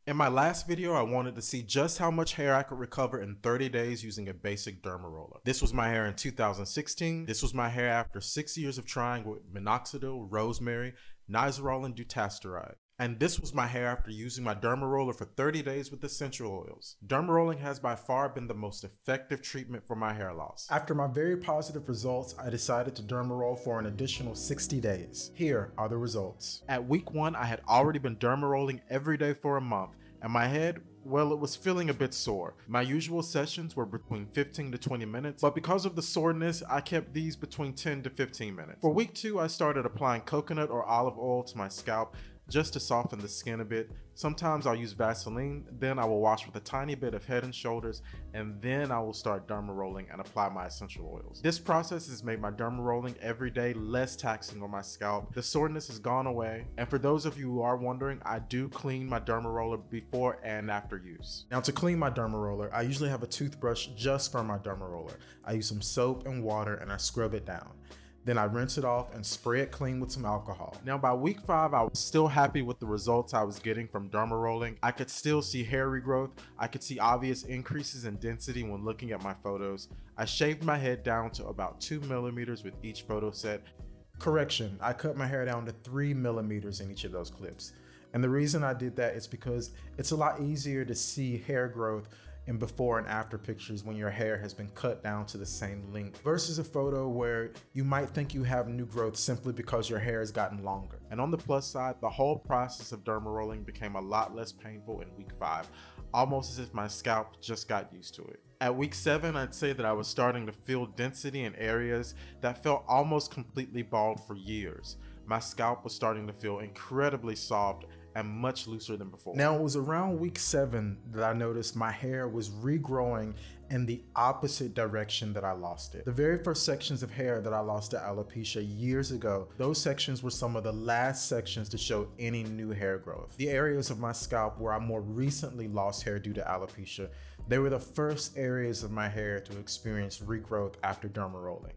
In my last video, I wanted to see just how much hair I could recover in 30 days using a basic derma roller. This was my hair in 2016. This was my hair after 6 years of trying with minoxidil, rosemary, nizoral, and dutasteride. And this was my hair after using my derma roller for 30 days with essential oils. Derma rolling has by far been the most effective treatment for my hair loss. After my very positive results, I decided to derma roll for an additional 60 days. Here are the results. At week 1, I had already been derma rolling every day for a month, and my head, well, it was feeling a bit sore. My usual sessions were between 15 to 20 minutes, but because of the soreness, I kept these between 10 to 15 minutes. For week 2, I started applying coconut or olive oil to my scalp just to soften the skin a bit. Sometimes I'll use Vaseline, then I will wash with a tiny bit of Head & Shoulders, and then I will start derma rolling and apply my essential oils. This process has made my derma rolling every day less taxing on my scalp. The soreness has gone away, and for those of you who are wondering, I do clean my derma roller before and after use. Now, to clean my derma roller, I usually have a toothbrush just for my derma roller. I use some soap and water and I scrub it down. Then I rinse it off and spray it clean with some alcohol. Now by week 5, I was still happy with the results I was getting from derma rolling. I could still see hair regrowth. I could see obvious increases in density when looking at my photos. I shaved my head down to about 2 millimeters with each photo set. Correction, I cut my hair down to 3 millimeters in each of those clips. And the reason I did that is because it's a lot easier to see hair growth in before and after pictures when your hair has been cut down to the same length versus a photo where you might think you have new growth simply because your hair has gotten longer. And on the plus side, the whole process of derma rolling became a lot less painful in week 5, almost as if my scalp just got used to it. At week 7, I'd say that I was starting to feel density in areas that felt almost completely bald for years. My scalp was starting to feel incredibly soft and much looser than before. Now, it was around week 7 that I noticed my hair was regrowing in the opposite direction that I lost it. The very first sections of hair that I lost to alopecia years ago, those sections were some of the last sections to show any new hair growth. The areas of my scalp where I more recently lost hair due to alopecia, they were the first areas of my hair to experience regrowth after derma rolling.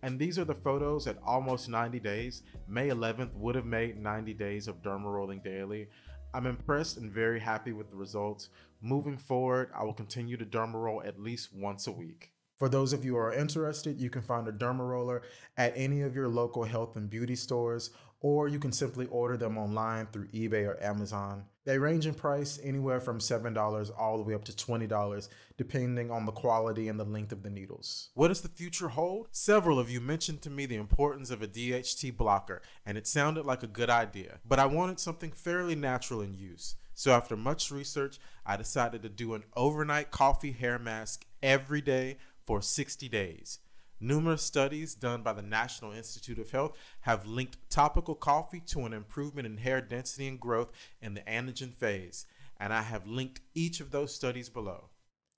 And these are the photos at almost 90 days. May 11th would have made 90 days of derma rolling daily. I'm impressed and very happy with the results. Moving forward, I will continue to derma roll at least once a week. For those of you who are interested, you can find a derma roller at any of your local health and beauty stores, or you can simply order them online through eBay or Amazon. They range in price anywhere from $7 all the way up to $20, depending on the quality and the length of the needles. What does the future hold? Several of you mentioned to me the importance of a DHT blocker, and it sounded like a good idea, but I wanted something fairly natural in use. So after much research, I decided to do an overnight coffee hair mask every day for 60 days. Numerous studies done by the National Institute of Health have linked topical coffee to an improvement in hair density and growth in the anagen phase, and I have linked each of those studies below.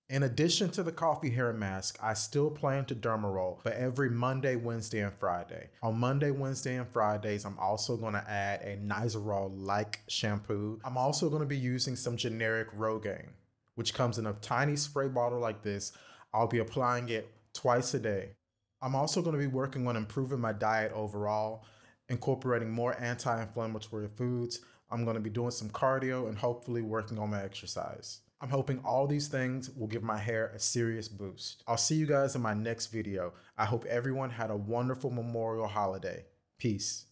In addition to the coffee hair mask, I still plan to derma roll, but every Monday, Wednesday, and Friday. On Monday, Wednesday, and Fridays, I'm also going to add a Nizoral-like shampoo. I'm also going to be using some generic Rogaine, which comes in a tiny spray bottle like this. I'll be applying it twice a day. I'm also going to be working on improving my diet overall, incorporating more anti-inflammatory foods. I'm going to be doing some cardio and hopefully working on my exercise. I'm hoping all these things will give my hair a serious boost. I'll see you guys in my next video. I hope everyone had a wonderful Memorial holiday. Peace.